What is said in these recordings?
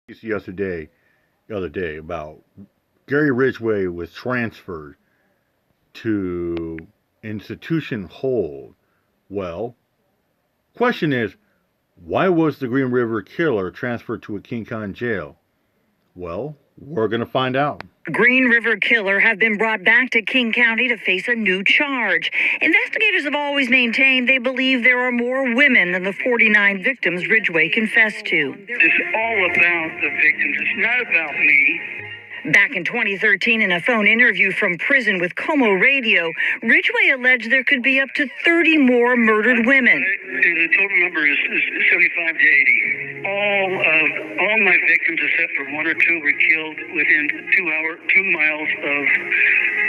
The other day, about Gary Ridgway was transferred to institution hold. Well, question is, why was the Green River Killer transferred to a King County jail? Well, we're going to find out. Green River Killer have been brought back to King County to face a new charge. Investigators have always maintained they believe there are more women than the 49 victims Ridgway confessed to. It's all about the victims. It's not about me. Back in 2013, in a phone interview from prison with Como Radio, Ridgway alleged there could be up to 30 more murdered women. The total number is 75 to 80. All my victims, except for one or two, were killed within 2 miles of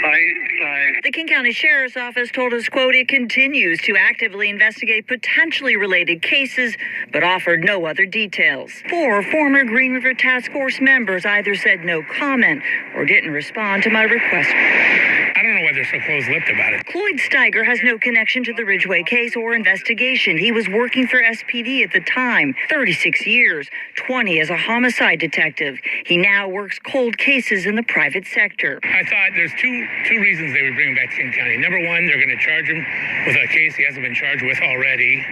I-5. The King County Sheriff's Office told us, quote, it continues to actively investigate potentially related cases, but offered no other details. 4 former Green River Task Force members either said no comment or didn't respond to my request. I don't know why they're so close-lipped about it. Cloyd Steiger has no connection to the Ridgway case or investigation. He was working for SPD at the time, 36 years, 20 as a homicide detective. He now works cold cases in the private sector. I thought there's two reasons they would bring him back to King County. Number one, they're going to charge him with a case he hasn't been charged with already.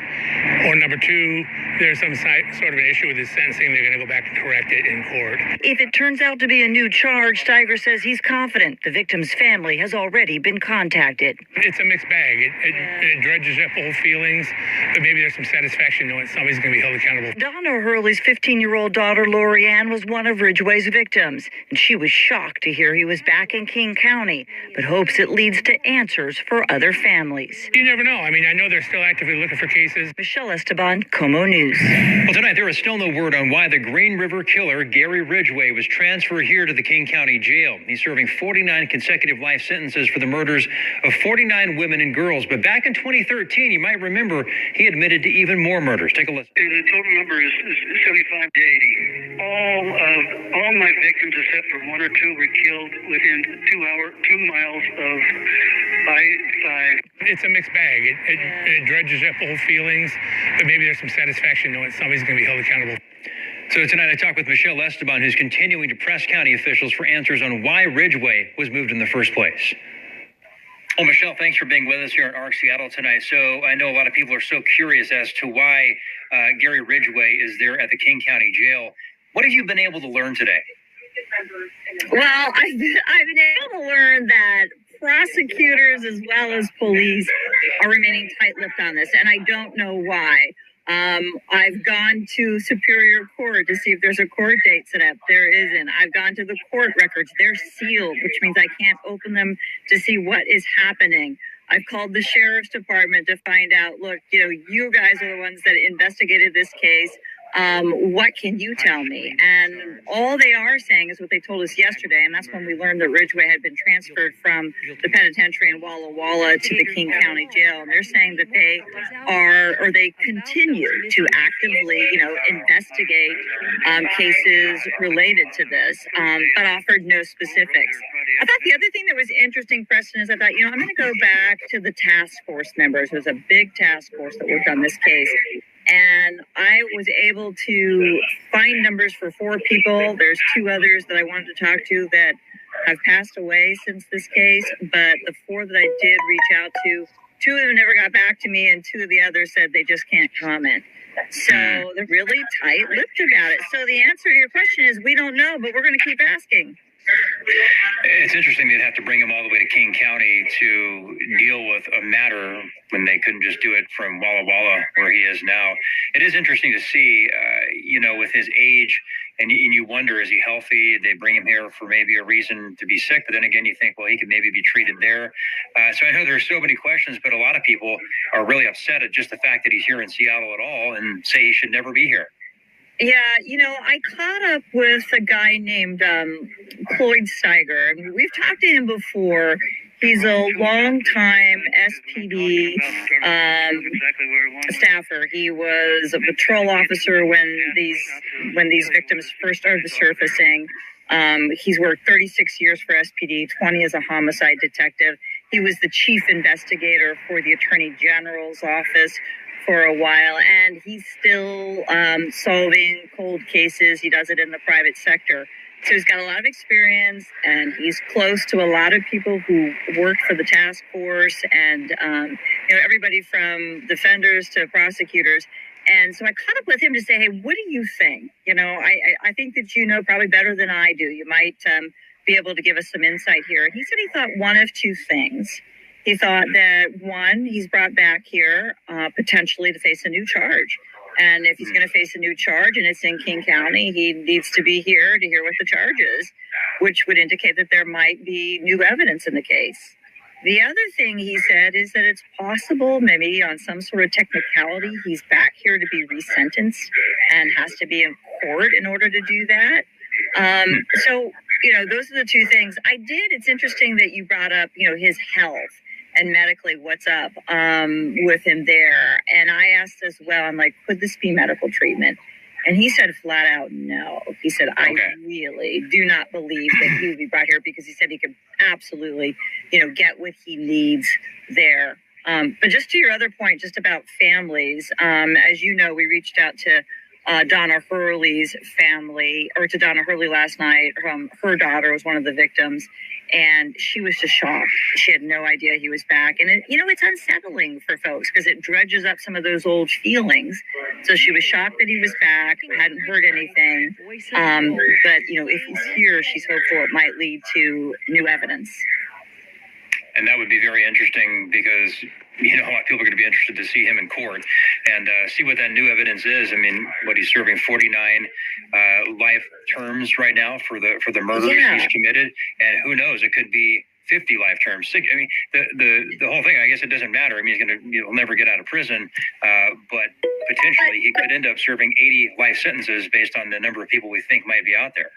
Or number two, there's some sort of an issue with his sentencing. They're going to go back and correct it in court. If it turns out to be a new charge, Steiger says he's confident the victim's family has already been contacted. It's a mixed bag. It dredges up old feelings, but maybe there's some satisfaction knowing somebody's going to be held accountable. Donna Hurley's 15-year-old daughter, Lori Ann, was one of Ridgway's victims, and she was shocked to hear he was back in King County, but hopes it leads to answers for other families. You never know. I mean, I know they're still actively looking for cases. Michelle Esteban, Como News. Well, tonight there is still no word on why the Green River Killer, Gary Ridgway, was transferred here to the King County Jail. He's serving 49 consecutive life sentences for the murders of 49 women and girls. But back in 2013, you might remember, he admitted to even more murders. Take a listen. The total number is 75 to 80. All my victims, except for one or two, were killed within 2 miles of I-5. It's a mixed bag. It dredges up old feelings, but maybe there's some satisfaction knowing somebody's going to be held accountable. So tonight I talked with Michelle Esteban, who's continuing to press county officials for answers on why Ridgway was moved in the first place. Well, Michelle, thanks for being with us here at ARC Seattle tonight. So I know a lot of people are so curious as to why Gary Ridgway is there at the King County Jail. What have you been able to learn today? Well, I've been able to learn that prosecutors as well as police are remaining tight-lipped on this, and I don't know why. I've gone to Superior Court to see if there's a court date set up. There isn't. I've gone to the court records. They're sealed, which means I can't open them to see what is happening. I've called the sheriff's department to find out, look, you guys are the ones that investigated this case. What can you tell me? And all they are saying is what they told us yesterday, and that's when we learned that Ridgway had been transferred from the penitentiary in Walla Walla to the King County Jail. And they're saying that they continue to actively, investigate cases related to this, but offered no specifics. I thought the other thing that was interesting, Preston, is I thought, I'm going to go back to the task force members. It was a big task force that worked on this case. And I was able to find numbers for 4 people. There's 2 others that I wanted to talk to that have passed away since this case. But the 4 that I did reach out to, 2 of them never got back to me, and 2 of the others said they just can't comment. So they're really tight-lipped about it. So the answer to your question is we don't know, but we're going to keep asking. It's interesting they'd have to bring him all the way to King County to deal with a matter when they couldn't just do it from Walla Walla, where he is now. It is interesting to see, with his age, and you wonder, is he healthy? They bring him here for maybe a reason to be sick, but then again, you think, well, he could maybe be treated there. So I know there's so many questions, but a lot of people are really upset at just the fact that he's here in Seattle at all and say he should never be here. Yeah, I caught up with a guy named Cloyd Steiger. I mean, we've talked to him before. He's a longtime SPD staffer. He was a patrol officer when these victims first started surfacing. He's worked 36 years for SPD, 20 as a homicide detective. He was the chief investigator for the Attorney General's office for a while, and he's still solving cold cases. He does it in the private sector. So he's got a lot of experience, and he's close to a lot of people who work for the task force, and everybody from defenders to prosecutors. And so I caught up with him to say, hey, what do you think? I think that you know probably better than I do. You might be able to give us some insight here. He said he thought one of two things. He thought that, one, he's brought back here potentially to face a new charge. And if he's going to face a new charge and it's in King County, he needs to be here to hear what the charge is, which would indicate that there might be new evidence in the case. The other thing he said is that it's possible, maybe on some sort of technicality, he's back here to be resentenced and has to be in court in order to do that. So, those are the two things. It's interesting that you brought up, his health and medically what's up with him there. And I asked as well, I'm like, could this be medical treatment? And he said flat out no. He said, I really do not believe that he would be brought here, because he said he could absolutely, get what he needs there. But just to your other point, just about families, as you know, we reached out to Donna Hurley's family, or to Donna Hurley last night. Her daughter was one of the victims, and she was just shocked. She had no idea he was back. And, it's unsettling for folks because it dredges up some of those old feelings. So she was shocked that he was back, hadn't heard anything. But, if he's here, she's hopeful it might lead to new evidence. And that would be very interesting because, a lot of people are going to be interested to see him in court and see what that new evidence is. I mean, he's serving 49 life terms right now for the murders he's committed. And who knows, it could be 50 life terms. I mean, the whole thing, I guess it doesn't matter. I mean, he'll never get out of prison, but potentially he could end up serving 80 life sentences based on the number of people we think might be out there.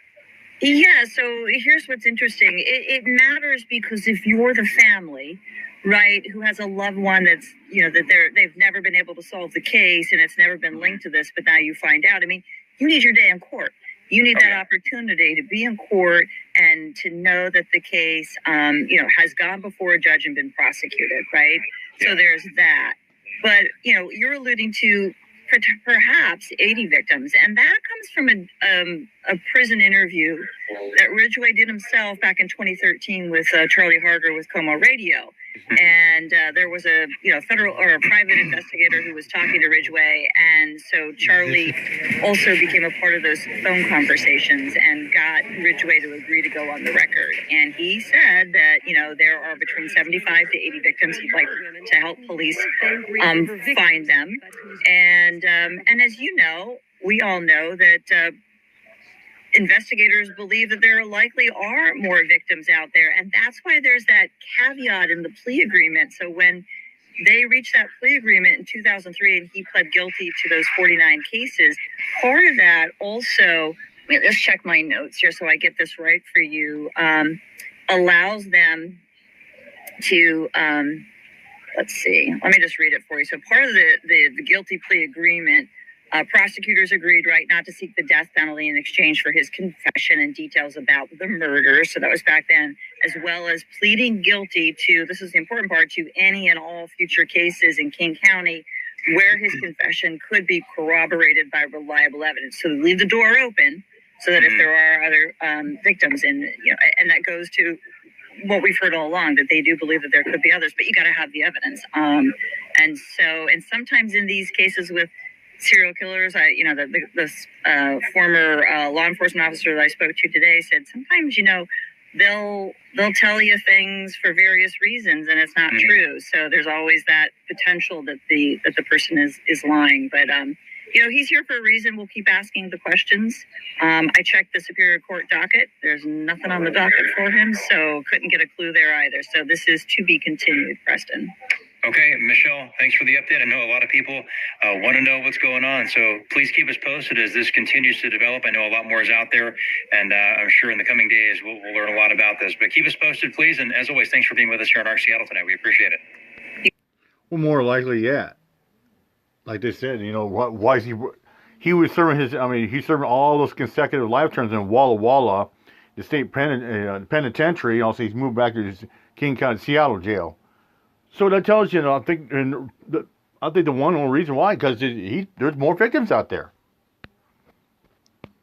Yeah, so here's what's interesting. It matters because if you're the family, right, who has a loved one that's, that they've never been able to solve the case and it's never been linked to this, but now you find out. I mean, you need your day in court. You need that opportunity to be in court and to know that the case, has gone before a judge and been prosecuted, right? Yeah. So there's that. But, you're alluding to perhaps 80 victims. And that comes from a prison interview that Ridgway did himself back in 2013 with Charlie Harger with Como Radio. And there was a federal or a private investigator who was talking to Ridgway, and so Charlie also became a part of those phone conversations and got Ridgway to agree to go on the record. And he said that there are between 75 to 80 victims he'd like to help police find them. And as we all know that investigators believe that there likely are more victims out there. And that's why there's that caveat in the plea agreement. So when they reached that plea agreement in 2003 and he pled guilty to those 49 cases, part of that also, let's check my notes here so I get this right for you, allows them to, let's see, let me just read it for you. So part of the guilty plea agreement, prosecutors agreed, not to seek the death penalty in exchange for his confession and details about the murder. So that was back then, as well as pleading guilty to, this is the important part, to any and all future cases in King County where his confession could be corroborated by reliable evidence. So they leave the door open so that if there are other victims, and that goes to what we've heard all along, that they do believe that there could be others, but you got to have the evidence. And sometimes in these cases with serial killers, the former law enforcement officer that I spoke to today said sometimes, they'll tell you things for various reasons and it's not true. So there's always that potential that the person is lying. But he's here for a reason. We'll keep asking the questions. I checked the Superior Court docket. There's nothing on the docket for him, so couldn't get a clue there either. So this is to be continued, Preston. Okay, Michelle, thanks for the update. I know a lot of people want to know what's going on, so please keep us posted as this continues to develop. I know a lot more is out there, and I'm sure in the coming days we'll learn a lot about this. But keep us posted, please, and as always, thanks for being with us here on Arc Seattle tonight. We appreciate it. Well, more likely yet, like they said, why is he was serving he's serving all those consecutive life terms in Walla Walla, the state penitentiary. Also, he's moved back to King County, Seattle jail. So that tells you, I think, I think the one only reason why, because there's more victims out there.